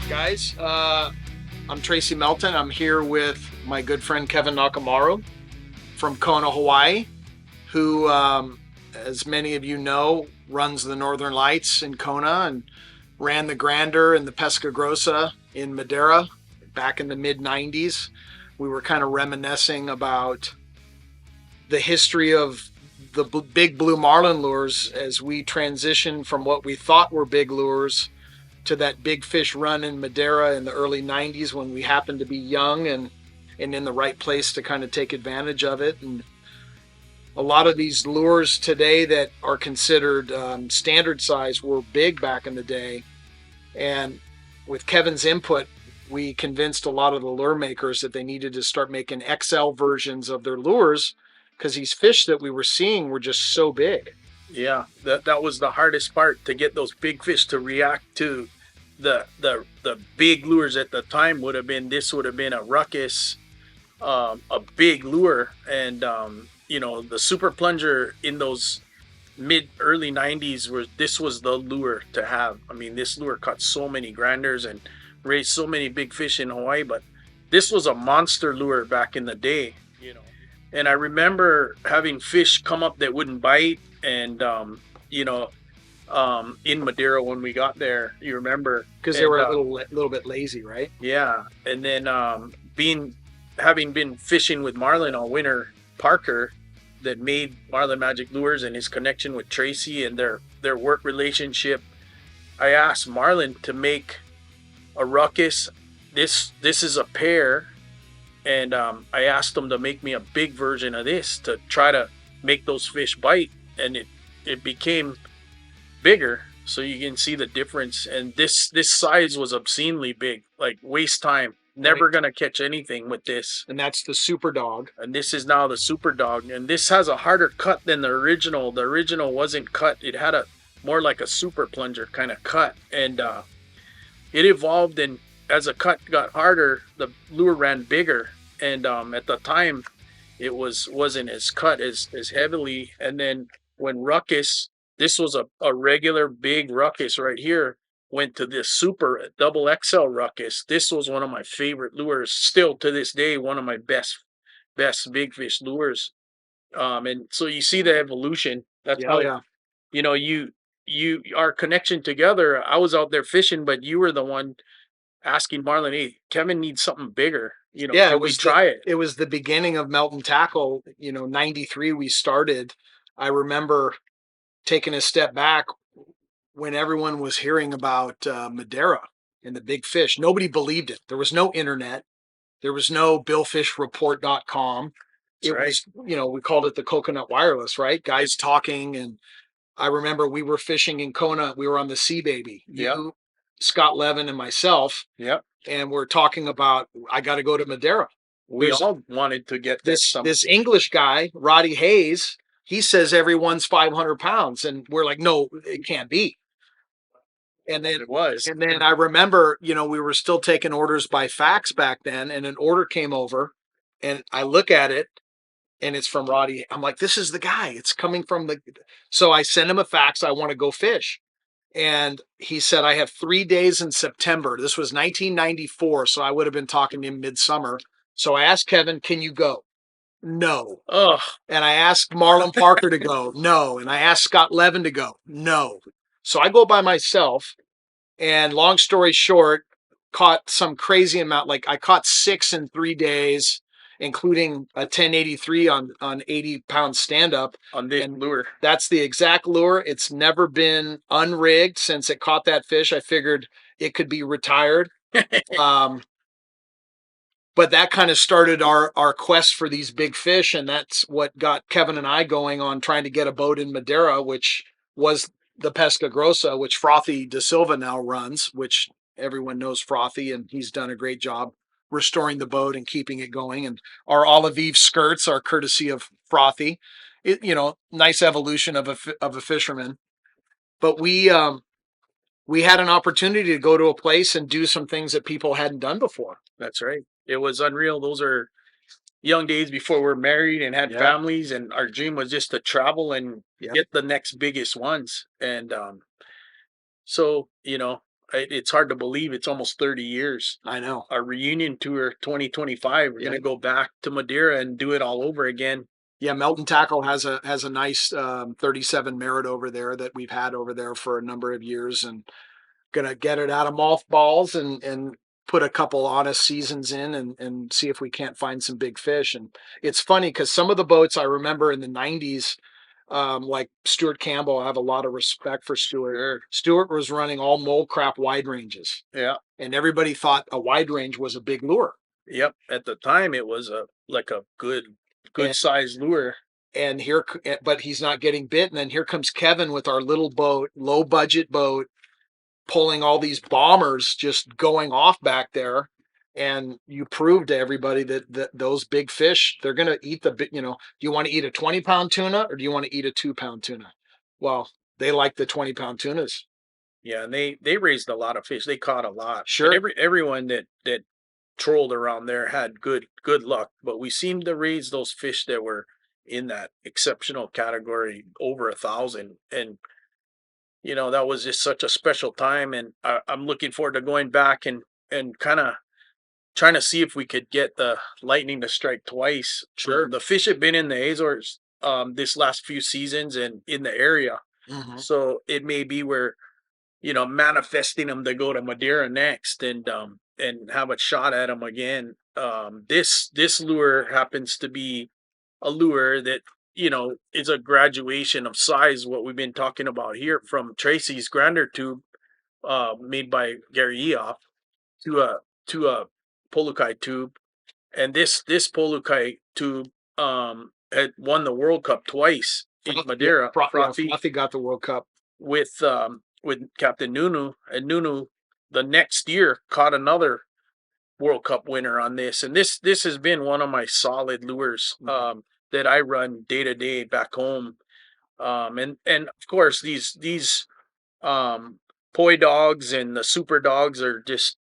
guys. I'm Tracy Melton. I'm here with my good friend Kevin Nakamaru from Kona, Hawaii, who, as many of you know, runs the Northern Lights in Kona and ran the Grandeur and the Pesca Grossa in Madeira back in the mid 90s. We were kind of reminiscing about the history of the big blue marlin lures as we transitioned from what we thought were big lures to that big fish run in Madeira in the early 90s when we happened to be young and in the right place to kind of take advantage of it. And a lot of these lures today that are considered standard size were big back in the day. And with Kevin's input, we convinced a lot of the lure makers that they needed to start making XL versions of their lures because these fish that we were seeing were just so big. Yeah, that was the hardest part, to get those big fish to react to the big lures at the time. This would have been a ruckus, a big lure, and the super plunger in those mid early 90s was the lure to have. I mean, this lure caught so many granders and raised so many big fish in Hawaii, but this was a monster lure back in the day. And I remember having fish come up that wouldn't bite, and in Madeira when we got there, you remember, because they were a little bit lazy, right? Yeah, and then having been fishing with Marlon all winter, Parker, that made Marlon Magic Lures, and his connection with Tracy and their work relationship, I asked Marlon to make a ruckus. This is a pair, and I asked him to make me a big version of this to try to make those fish bite, and it became bigger, so you can see the difference. And this size was obscenely big, like waste time. Never gonna catch anything with this. And that's the super dog. And this is now the super dog, and this has a harder cut than the original. The original wasn't cut; it had a more like a super plunger kind of cut, and it evolved. And as the cut got harder, the lure ran bigger. And at the time, it wasn't as cut as heavily. And then when ruckus, this was a regular big ruckus right here, went to this super double XL ruckus. This was one of my favorite lures, still to this day, one of my best big fish lures. And so you see the evolution. That's how, yeah. Our connection together. I was out there fishing, but you were the one asking Marlon, "Hey, Kevin needs something bigger. Yeah, can we try it?" It was the beginning of Melton Tackle. 93 we started. I remember taking a step back when everyone was hearing about Madeira and the big fish. Nobody believed it. There was no internet. There was no billfishreport.com. It right. was, we called it the coconut wireless, right? Guys talking. And I remember we were fishing in Kona. We were on the Sea Baby. You, Scott Levin, and myself. Yep. And we're talking about, I got to go to Madeira. We all wanted to get this English guy, Roddy Hayes. He says everyone's 500 pounds. And we're like, no, it can't be. And then it was. And then I remember, we were still taking orders by fax back then, and an order came over, and I look at it, and it's from Roddy. I'm like, this is the guy. It's coming from the. So I send him a fax. I want to go fish, and he said, I have 3 days in September. This was 1994, so I would have been talking to him midsummer. So I asked Kevin, can you go? No. Ugh. And I asked Marlon Parker to go. No. And I asked Scott Levin to go. No. So I go by myself, and long story short, caught some crazy amount. Like I caught 6 in 3 days, including a 1083 on 80-pound stand up on this lure. That's the exact lure. It's never been unrigged since it caught that fish. I figured it could be retired. But that kind of started our quest for these big fish, and that's what got Kevin and I going on trying to get a boat in Madeira, which was the Pesca Grossa, which Frothy Da Silva now runs, which everyone knows Frothy, and he's done a great job restoring the boat and keeping it going. And our Olive Eve skirts are courtesy of Frothy. Nice evolution of a fisherman. But we had an opportunity to go to a place and do some things that people hadn't done before. That's right. It was unreal. Those are young days before we're married and had families, and our dream was just to travel and get the next biggest ones. And so It's hard to believe it's almost 30 years. I know. Our reunion tour 2025, we're Yeah. going to go back to Madeira and do it all over again. Yeah, Melton Tackle has a nice 37 Merit over there that we've had over there for a number of years, and gonna get it out of mothballs and put a couple honest seasons in and see if we can't find some big fish. And it's funny because some of the boats I remember in the '90s, like Stuart Campbell, I have a lot of respect for Stuart. Sure. Stuart was running all mole crap wide ranges, Yeah. and everybody thought a wide range was a big lure. Yep. At the time, it was a like a good And sized lure. and but he's not getting bit. And then here comes Kevin with our little boat, low budget boat, pulling all these bombers just going off back there. And you prove to everybody that those big fish, they're going to eat do you want to eat a 20-pound tuna or do you want to eat a 2-pound tuna? Well, they like the 20-pound tunas. Yeah, and they raised a lot of fish. They caught a lot, and Sure. everyone that trolled around there had good luck. But we seemed to raise those fish that were in that exceptional category over 1,000, and that was just such a special time. And I'm looking forward to going back and kind of trying to see if we could get the lightning to strike twice. Sure. The fish have been in the Azores this last few seasons and in the area, Hmm. so it may be where manifesting them to go to Madeira next and have a shot at them again. This lure happens to be a lure that is a graduation of size. What we've been talking about here, from Tracy's grander tube, made by Gary Eoff, to a Polukai tube, and this Polukai tube had won the World Cup twice in Madeira. Frothy Frothy got the World Cup. with Captain Nunu, and Nunu the next year caught another World Cup winner on this. And this has been one of my solid lures that I run day to day back home. And of course these um, poi dogs and the super dogs are just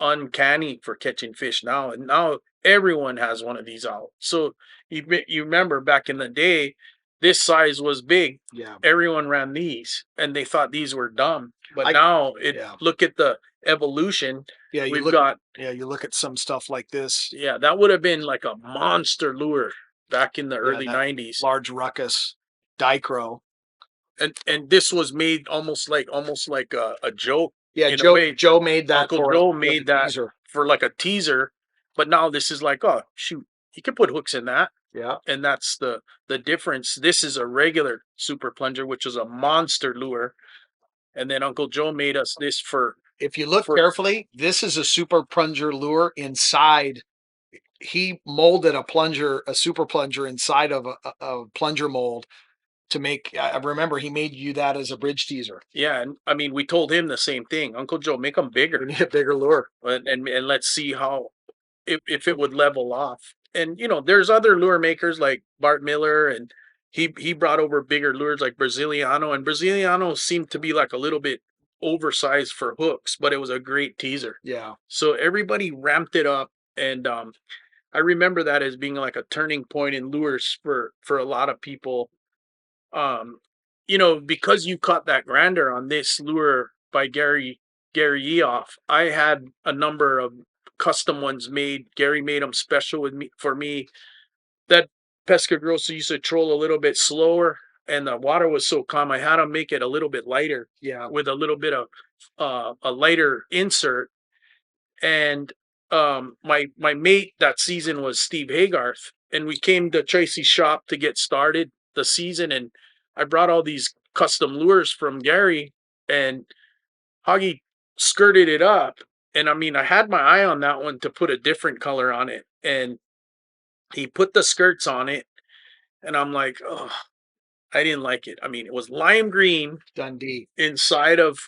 uncanny for catching fish now. And now everyone has one of these out. So you remember back in the day, this size was big. Yeah. Everyone ran these, and they thought these were dumb. But I now yeah. look at the evolution. Yeah, you look at some stuff like this. Yeah, that would have been like a monster lure back in the early that 90s. large ruckus dicro. And this was made almost like a joke. Yeah, in a way. Joe made that Uncle for Joe like made a that teaser. for like a teaser, but now this is like, oh shoot, you can put hooks in that. Yeah. And that's the difference. This is a regular super plunger, which is a monster lure, and then Uncle Joe made us this for. If you look carefully, this is a super plunger lure inside. He molded a super plunger inside of a plunger mold to make. I remember he made you that as a bridge teaser. Yeah, and I mean, we told him the same thing. Uncle Joe, make them bigger. We need a bigger lure. And let's see how if it would level off. And there's other lure makers like Bart Miller, and he brought over bigger lures like Braziliano, and Braziliano seemed to be like a little bit oversized for hooks, but it was a great teaser. Yeah. So everybody ramped it up, and I remember that as being like a turning point in lures for a lot of people. Um, because you caught that grander on this lure by Gary Eoff, I had a number of custom ones made. Gary made them special for me. That Pescagrosso used to troll a little bit slower, and the water was so calm. I had to make it a little bit lighter. Yeah. With a little bit of a lighter insert. And my mate that season was Steve Haygarth, and we came to Tracy's shop to get started the season, and I brought all these custom lures from Gary, and Hoggy skirted it up. And I mean, I had my eye on that one to put a different color on it, and he put the skirts on it, and I'm like, oh, I didn't like it. I mean, it was lime green Dundee inside of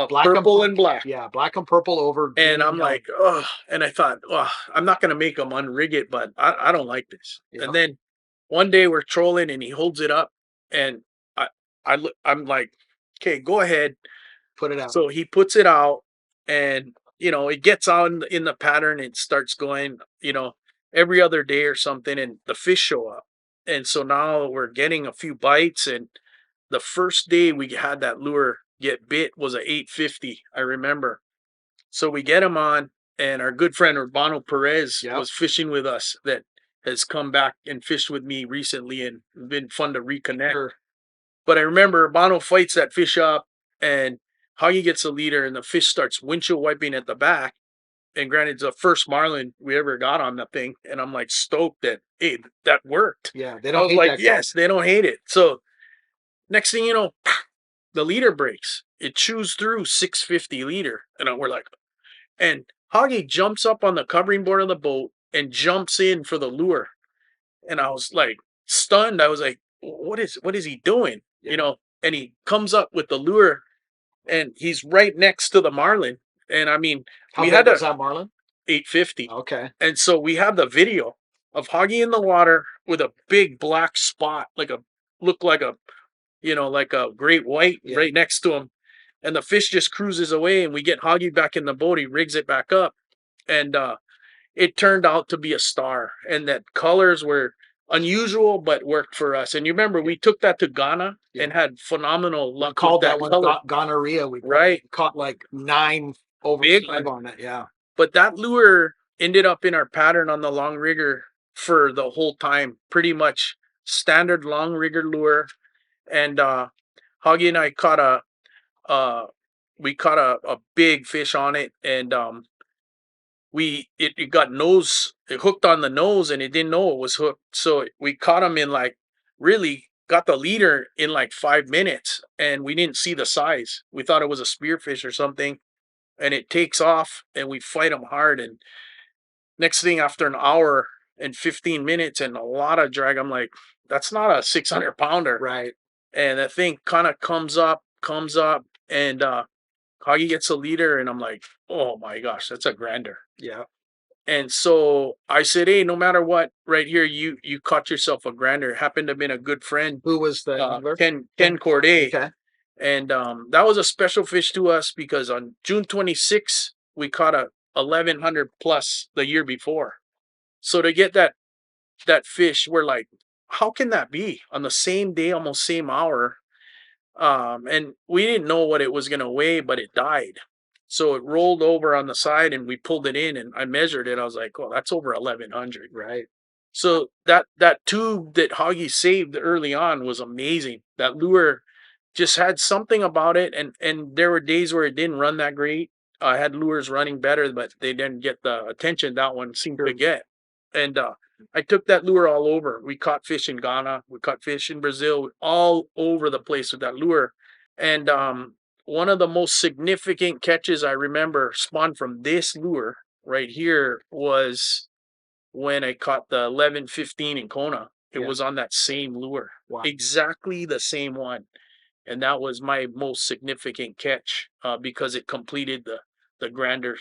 black purple and black. Yeah, black and purple over. And I'm like, oh, and I thought, oh, I'm not going to make him unrig it, but I don't like this. Yeah. And then one day we're trolling, and he holds it up, and I'm like, okay, go ahead, put it out. So he puts it out, and it gets out in the pattern. It starts going, every other day or something, and the fish show up. And so now we're getting a few bites, and the first day we had that lure get bit was a 850. I remember. So we get him on, and our good friend Urbano Perez Yep. was fishing with us. That has come back and fished with me recently, and been fun to reconnect. Sure. But I remember Urbano fights that fish up, and Huggy gets the leader, and the fish starts windshield wiping at the back. And granted, it's the first marlin we ever got on the thing, and I'm like stoked that, hey, that worked. Yeah, they I don't was hate like, that yes, color. they don't hate it. So next thing you know, the leader breaks. It chews through 650 leader, and we're like, and Hoggy jumps up on the covering board of the boat and jumps in for the lure, and I was like stunned. I was like, what is he doing? Yeah. You know, and he comes up with the lure, and he's right next to the marlin. And I mean, How we big had was a that marlin? 850. Okay. And so we have the video of Hoggy in the water with a big black spot, look like a, like a great white Yeah. right next to him. And the fish just cruises away, and we get Hoggy back in the boat. He rigs it back up, and it turned out to be a star. And that colors were unusual, but worked for us. And you remember we took that to Ghana and had phenomenal We luck with called that that one color. gonorrhea. We Right. caught like 9 over Big 5 one. on it. Yeah. But that lure ended up in our pattern on the long rigger for the whole time, pretty much standard long rigger lure. And Hoggy and I caught uh a big fish on it, and it got it hooked on the nose, and it didn't know it was hooked. So we caught him in like, really got the leader in like 5 minutes, and we didn't see the size. We thought it was a spearfish or something, and it takes off, and we fight him hard. And next thing, after an hour and 15 minutes and a lot of drag, I'm like, that's not a 600 pounder. Right. And the thing kind of comes up, and Hoggy gets a leader, and I'm like, oh my gosh, that's a grander. Yeah. And so I said, hey, no matter what, right here, you caught yourself a grander. It happened to have been a good friend, Who was the handler? Ken Corday. Okay. And that was a special fish to us because on June 26th, we caught a 1100 plus the year before. So to get that fish, we're like, how can that be on the same day, almost same hour? And we didn't know what it was going to weigh, but it died. So it rolled over on the side, and we pulled it in, and I measured it. I was like, oh, that's over 1100. Right. So that tube that Hoggy saved early on was amazing. That lure just had something about it, and there were days where it didn't run that great. I had lures running better, but they didn't get the attention that one seemed to get. And I took that lure all over. We caught fish in Ghana, we caught fish in Brazil, all over the place with that lure. And one of the most significant catches I remember spawned from this lure right here was when I caught the 1115 in Kona. It was on that same lure. Wow. Exactly the same one. And that was my most significant catch because it completed the grander,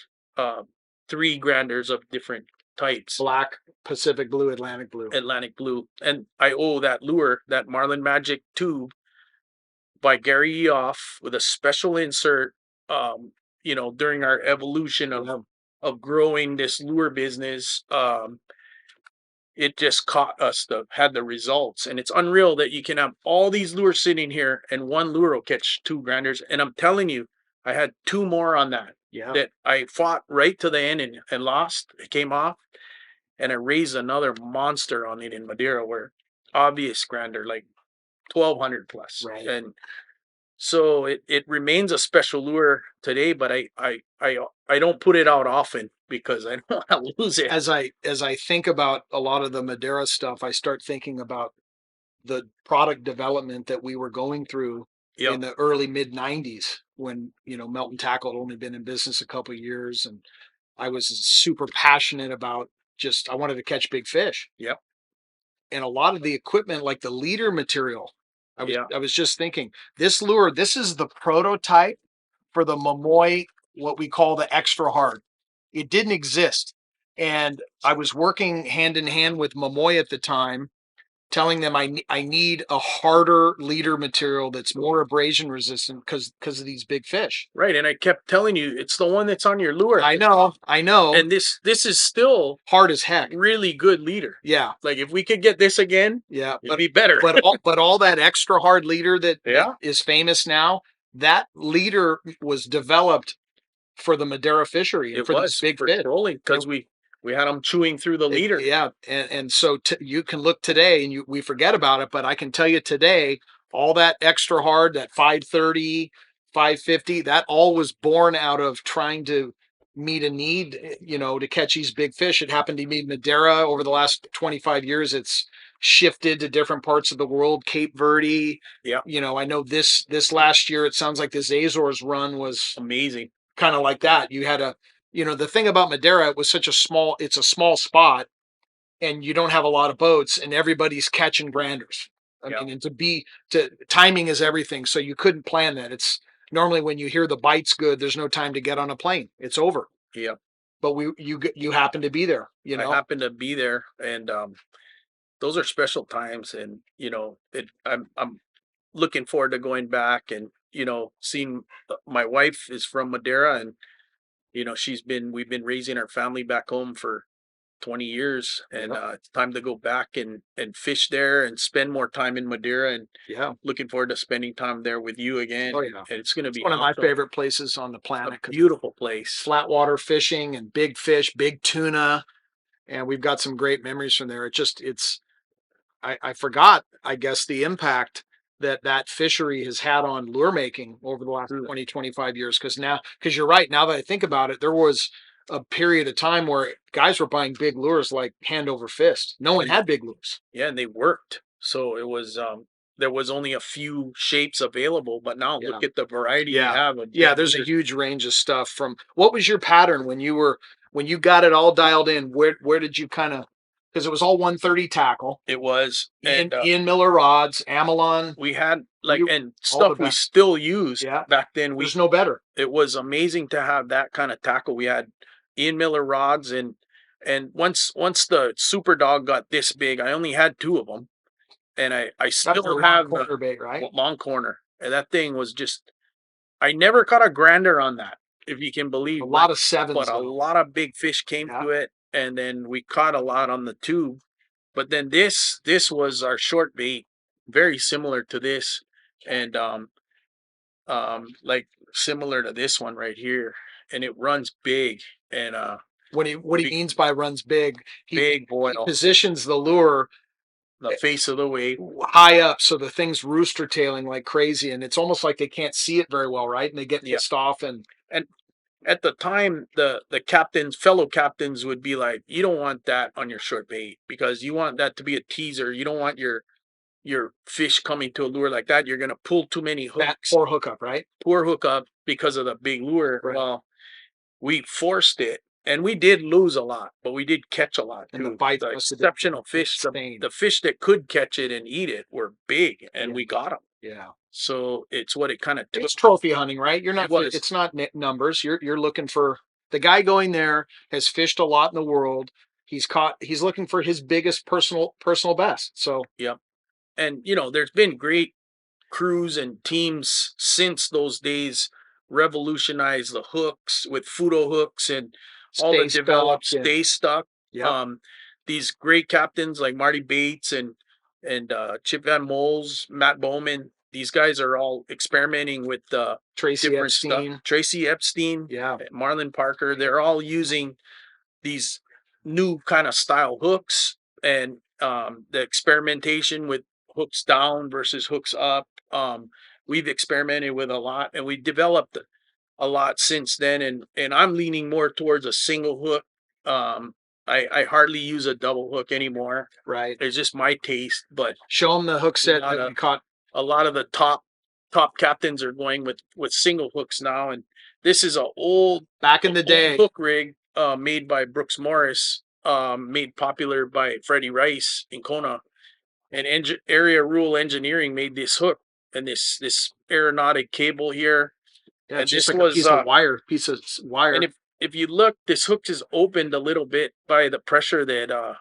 3 granders of different types. Black, Pacific blue, Atlantic blue. Atlantic blue. And I owe that lure, that Marlin Magic tube by Gary Eoff with a special insert, during our evolution of growing this lure business. It just caught us had the results. And it's unreal that you can have all these lures sitting here and one lure will catch 2 granders. And I'm telling you, I had 2 more on that. Yeah. That I fought right to the end and lost. It came off. And I raised another monster on it in Madeira, where obvious grander, like 1200 plus. Right. And so it remains a special lure today, but I don't put it out often because I don't want to lose it. As I think about a lot of the Madeira stuff, I start thinking about the product development that we were going through in the early mid 90s when, Melton Tackle had only been in business a couple of years, and I was super passionate about I wanted to catch big fish. Yep. And a lot of the equipment, like the leader material, I was just thinking, this lure, this is the prototype for the Momoy, what we call the extra hard. It didn't exist. And I was working hand in hand with Momoy at the time, telling them I need a harder leader material that's more abrasion resistant because of these big fish. Right. And I kept telling you, it's the one that's on your lure. I know. And this is still hard as heck. Really good leader. Yeah. Like if we could get this again, it'd be better. but all that extra hard leader that is famous now, that leader was developed for the Madeira fishery and It for these was big for fish. trolling because we had them chewing through the leader. Yeah, and so you can look today, and we forget about it, but I can tell you today, all that extra hard, that 530, 550, that all was born out of trying to meet a need, to catch these big fish. It happened to be Madeira over the last 25 years. It's shifted to different parts of the world, Cape Verde. Yeah, I know this last year, it sounds like this Azores run was amazing. kind of like that. You had the thing about Madeira, it's a small spot, and you don't have a lot of boats, and everybody's catching branders. I Yeah, mean, and timing is everything. So you couldn't plan that. It's normally when you hear the bite's good, there's no time to get on a plane. It's over. yeah. But you happen to be there, I happened to be there, and those are special times. And I'm looking forward to going back and seeing. My wife is from Madeira, and we've been raising our family back home for 20 years, and Yep. it's time to go back and fish there and spend more time in Madeira, and Yeah. looking forward to spending time there with you again. Oh And yeah. it's going to It's be one of my awesome. favorite places on the It's a planet because beautiful place. flat water fishing and big fish, big tuna, and we've got some great memories from there. I forgot, I guess, the impact that fishery has had on lure making over the last Truly. 20, 25 years. Because you're right. Now that I think about it, there was a period of time where guys were buying big lures like hand over fist. No one had big lures. Yeah, and they worked. So it was there was only a few shapes available, but now Yeah. look at the variety we Yeah. have of Yeah. big There's a lures. huge range of stuff from what was your pattern when you got it all dialed in? Where did you kind of, because it was all 130 tackle, It was, and Ian Miller rods, Amalon, we had you, and all the stuff we best. still use Yeah. back then. There's no better. It was amazing to have that kind of tackle. We had Ian Miller rods, and once the Super Dog got this big, I only had two of them, and I That's still your long have the corner bait, right? long corner, and that thing was just. I never caught a grander on that, if you can A believe, lot of but sevens a though. lot of big fish came Yeah. to it, and then we caught a lot on the tube. But then this was our short bait, very similar to this, and like similar to this one right here, and it runs big, and What he big, means by runs big, big he boil, positions the lure the face of the wave. high up so the thing's rooster tailing like crazy, and it's almost like they can't see it very well, right? And they get Yeah, pissed off and and at the time, the captains, fellow captains, would be like, "You don't want that on your short bait because you want that to be a teaser. You don't want your fish coming to a lure like that. You're gonna pull too many that hooks, poor hookup, right? poor hookup because of the big lure." Right. Well, we forced it, and we did lose a lot, but we did catch a lot And the too. bites The must have been exceptional fish, insane. the fish that could catch it and eat it were big, and Yeah. we got them. Yeah. So it's what it kind of It took. was trophy hunting, right? You're It not. was, It's not numbers. You're looking for the guy going there has fished a lot in the world. He's looking for his biggest personal best. So yeah. And there's been great crews and teams since those days revolutionized the hooks with Fudo hooks and all the stay stuck developed and stay stuck. yep. Um, these great captains like Marty Bates and Chip Van Moles, Matt Bowman. These guys are all experimenting with Tracy different stuff. Epstein. Tracy Epstein, Yeah. Marlon Parker. They're all using these new kind of style hooks and the experimentation with hooks down versus hooks up. We've experimented with a lot, and we developed a lot since then. And I'm leaning more towards a single hook. I hardly use a double hook anymore. Right. It's just my taste, but Show them the hook set that you caught. a lot of the top captains are going with single hooks now, and this is a Back in the old day. hook rig made by Brooks Morris, made popular by Freddie Rice in Kona, and area rule engineering made this hook and this aeronautic cable here, Yeah, and it's just this like a was piece of wire. and if you look, this hook is opened a little bit by the pressure that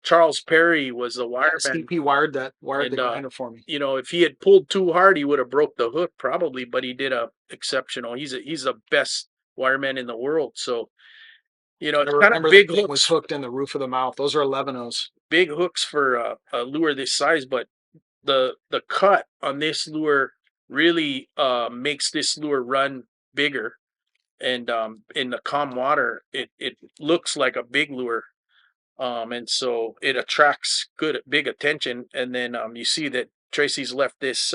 Charles Perry was the wireman. CP wired the And grinder for me. if he had pulled too hard, he would have broke the hook probably. But he did a exceptional. He's the best wireman in the world. So I it's kind of remember big that thing was hooks, hooked in the roof of the mouth. Those are 11-0s. big hooks for a lure this size. But the cut on this lure really makes this lure run bigger. And in the calm water, it looks like a big lure. And so it attracts good big attention. And then you see that Tracy's left this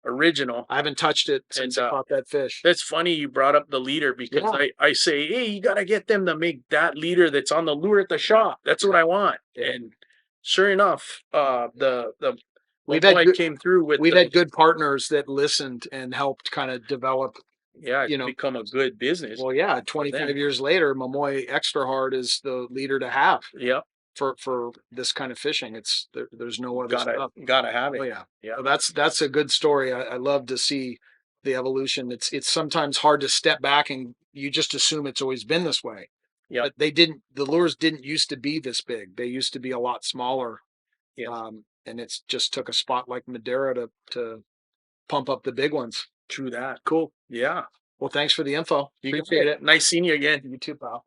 original. I haven't touched it since And I caught that fish. that's funny you brought up the leader, because Yeah. I say, hey, you got to get them to make that leader that's on the lure at the shop. That's what I want. Yeah. And sure enough, the We've had boy good, came through with we've the, had good partners that listened and helped kind of develop, yeah, you it's know, become a good business well, yeah, for 25 them. years later, Momoy Extra Hard is the leader to have Yeah, for this kind of fishing. There's no other gotta stuff. gotta have Oh it. yeah. Yeah, So that's a good story. I love to see the evolution. It's sometimes hard to step back and you just assume it's always been this way. yeah, But the lures didn't used to be this big. They used to be a lot smaller. yeah. And it's just took a spot like Madeira to pump up the big ones. True that. Cool. Yeah, Well, thanks for the info. you got Appreciate it. it. Nice seeing you again. You too, pal.